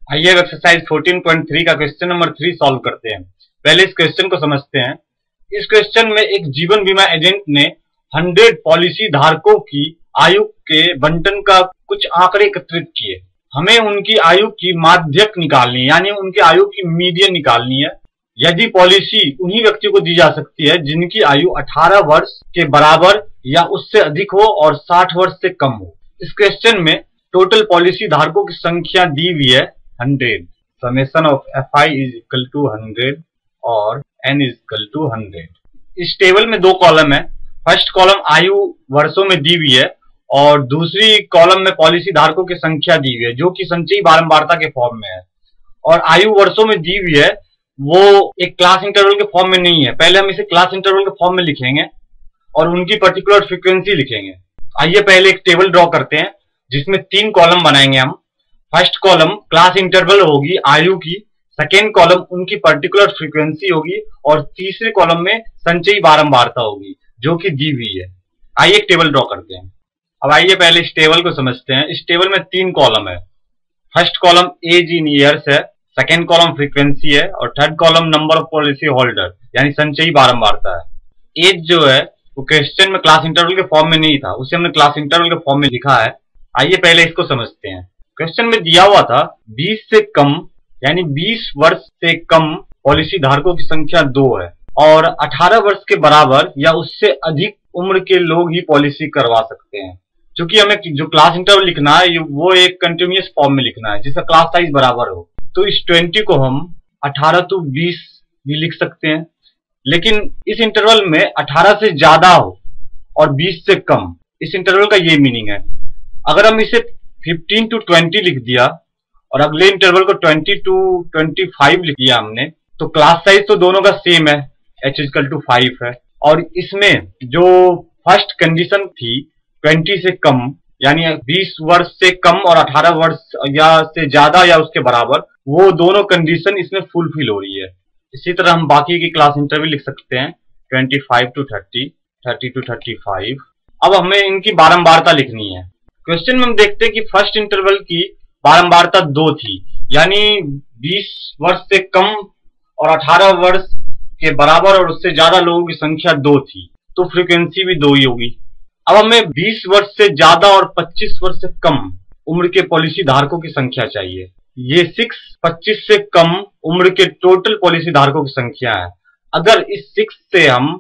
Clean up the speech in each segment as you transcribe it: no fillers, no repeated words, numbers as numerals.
आइए अब एक्सरसाइज 14.3 का क्वेश्चन नंबर 3 सॉल्व करते हैं। पहले इस क्वेश्चन को समझते हैं। इस क्वेश्चन में एक जीवन बीमा एजेंट ने 100 पॉलिसी धारकों की आयु के बंटन का कुछ आंकड़े एकत्रित किए। हमें उनकी आयु की माध्यक निकालनी है, यानी उनकी आयु की मीडियन निकालनी है। यदि पॉलिसी उन्हीं व्यक्तियों को दी जा सकती है जिनकी आयु 18 वर्ष के बराबर या उससे अधिक हो और 60 वर्ष से कम हो। इस क्वेश्चन में टोटल पॉलिसी धारकों की संख्या दी हुई है 100। Summation of fi is equal to 100 और n इज इक्वल टू 100। इस टेबल में दो कॉलम है। फर्स्ट कॉलम आयु वर्षों में दी हुई है और दूसरी कॉलम में पॉलिसी धारकों की संख्या दी हुई है, जो कि संचयी बारंबारता के फॉर्म में है। और आयु वर्षों में दी हुई है वो एक क्लास इंटरवल के फॉर्म में नहीं है। पहले हम इसे क्लास इंटरवल के फॉर्म में लिखेंगे और उनकी पर्टिकुलर फ्रीक्वेंसी लिखेंगे। आइए पहले एक टेबल ड्रॉ करते हैं जिसमें 3 कॉलम बनाएंगे हम। फर्स्ट कॉलम क्लास इंटरवल होगी आयु की, सेकेंड कॉलम उनकी पर्टिकुलर फ्रीक्वेंसी होगी और तीसरे कॉलम में संचयी बारंबारता होगी जो कि दी हुई है। आइए एक टेबल ड्रॉ करते हैं। अब आइए पहले इस टेबल को समझते हैं। इस टेबल में 3 कॉलम है। First column age in years है, सेकेंड कॉलम फ्रीक्वेंसी है और third column number of policy holder यानी संचयी बारंबारता है। एज जो है वो क्वेश्चन में क्लास इंटरवल के फॉर्म में नहीं था, उसे हमने क्लास इंटरवल के फॉर्म में लिखा है। आइए पहले इसको समझते हैं। क्वेश्चन में दिया हुआ था 20 से कम यानी 20 वर्ष से कम पॉलिसी धारकों की संख्या 2 है और 18 वर्ष के बराबर या उससे अधिक उम्र के लोग ही पॉलिसी करवा सकते हैं। क्योंकि हमें जो क्लास इंटरवल लिखना है वो एक कंटिन्यूअस फॉर्म में लिखना है जिसका क्लास साइज बराबर हो। तो इस 20 को हम 18 to 20 भी लिख सकते हैं, लेकिन इस इंटरवल में 18 से ज्यादा हो और 20 से कम, इस इंटरवल का ये मीनिंग है। अगर हम इसे 15 to 20 लिख दिया और अगले इंटरवल को 20 to 25 लिख दिया हमने, तो क्लास साइज तो दोनों का सेम है, h इक्वल टू 5 है। और इसमें जो फर्स्ट कंडीशन थी 20 से कम यानी 20 वर्ष से कम और 18 वर्ष या से ज्यादा या उसके बराबर, वो दोनों कंडीशन इसमें फुलफिल हो रही है। इसी तरह हम बाकी की क्लास इंटरवल लिख सकते हैं 25 to 30, 30 to 35। अब हमें इनकी बारंबारता लिखनी है। क्वेश्चन में हम देखते हैं कि फर्स्ट इंटरवल की बारंबारता 2 थी, यानी 20 वर्ष से कम और 18 वर्ष के बराबर और उससे ज्यादा लोगों की संख्या 2 थी, तो फ्रीक्वेंसी भी 2 ही होगी। अब हमें 20 वर्ष से ज्यादा और 25 वर्ष से कम उम्र के पॉलिसी धारकों की संख्या चाहिए। ये 25 से कम उम्र के टोटल पॉलिसी धारकों की संख्या है। अगर इस 6 से हम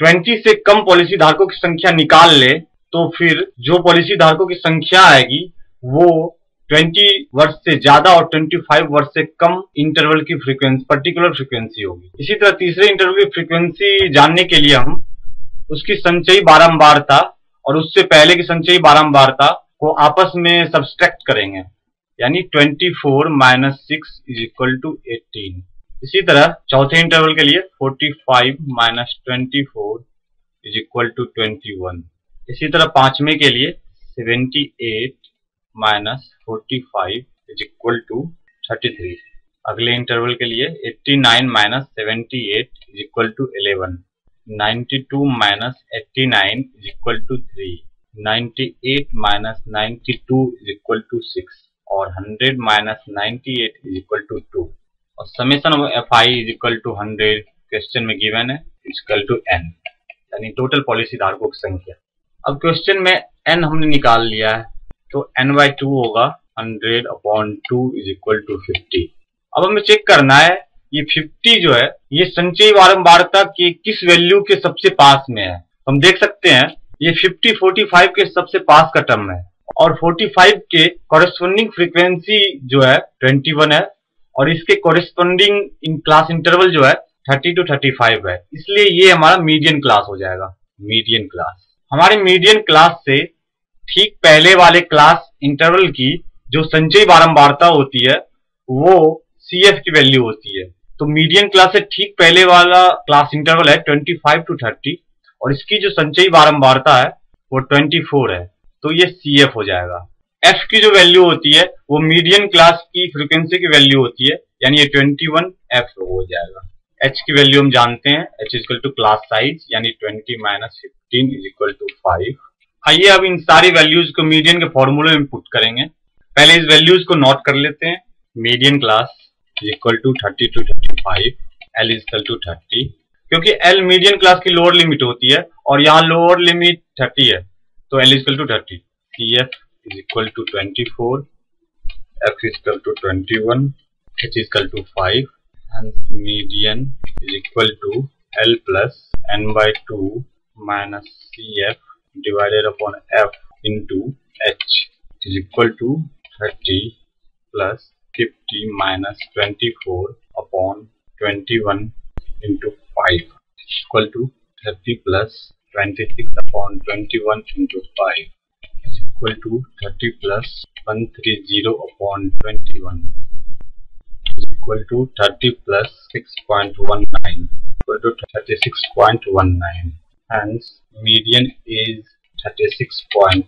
20 से कम पॉलिसी धारकों की संख्या निकाल ले तो फिर जो पॉलिसी धारकों की संख्या आएगी वो 20 वर्ष से ज्यादा और 25 वर्ष से कम इंटरवल की फ्रीक्वेंसी, पर्टिकुलर फ्रीक्वेंसी होगी। इसी तरह तीसरे इंटरवल की फ्रीक्वेंसी जानने के लिए हम उसकी संचयी बारंबारता और उससे पहले की संचयी बारंबारता को आपस में सब्सट्रैक्ट करेंगे, यानी 24 - 6 इज इक्वल टू 18। इसी तरह चौथे इंटरवल के लिए 45 - 24 इज इक्वल टू 21। इसी तरह पांचवें के लिए 78 - 45 इज इक्वल टू 33। अगले इंटरवल के लिए 89 - 78 is equal to 11, 92 - 89 is equal to 3, 98 - 92 is equal to 6 और 100 - 98 इज इक्वल टू 2। और summation of fi is equal to 100 question में गिवन है इज इक्वल टू n, यानी टोटल पॉलिसी धारकों की संख्या। अब क्वेश्चन में n हमने निकाल लिया है, तो n/2 होगा 100/2 इज इक्वल टू 50। अब हमें चेक करना है ये 50 जो है ये संचयी बारंबारता के किस वैल्यू के सबसे पास में है। हम देख सकते हैं ये 50 45 के सबसे पास का टर्म है और 45 के कॉरेस्पॉन्डिंग फ्रीक्वेंसी जो है 21 है और इसके कॉरेस्पॉन्डिंग इन क्लास इंटरवल जो है 30 to 35 है। इसलिए ये हमारा मीडियन क्लास हो जाएगा। मीडियन क्लास हमारे मीडियन क्लास से ठीक पहले वाले क्लास इंटरवल की जो संचयी बारंबारता होती है वो CF की वैल्यू होती है। तो मीडियन क्लास से ठीक पहले वाला क्लास इंटरवल है 25 to 30 और इसकी जो संचयी बारंबारता है वो 24 है, तो ये CF हो जाएगा। F की जो वैल्यू होती है वो मीडियन क्लास की फ्रीक्वेंसी की वैल्यू होती है, यानी ये 21 F हो जाएगा। H की वैल्यू हम जानते हैं, H equal to class size यानी 20 - 15 इज इक्वल टू 5। आइए अब इन सारी वैल्यूज को मीडियन के फॉर्मूले में पुट करेंगे। पहले इस वैल्यूज को नोट कर लेते हैं। Median class is equal to 30 to 35, L is equal to 30, क्योंकि L मीडियन क्लास की लोअर लिमिट होती है और यहाँ लोअर लिमिट 30 है, तो L is equal to 30। CF is equal to 24, F is equal to 21, H is equal to 5, hence median is equal to L plus n by 2 minus CF divided upon F into H is equal to 30 plus 50 minus 24 upon 21 into 5 is equal to 30 plus 26 upon 21 into 5 is equal to 30 plus 130 upon 21 is equal to 30 plus 6.19 equal to 36.19. Hence, median is 36.19.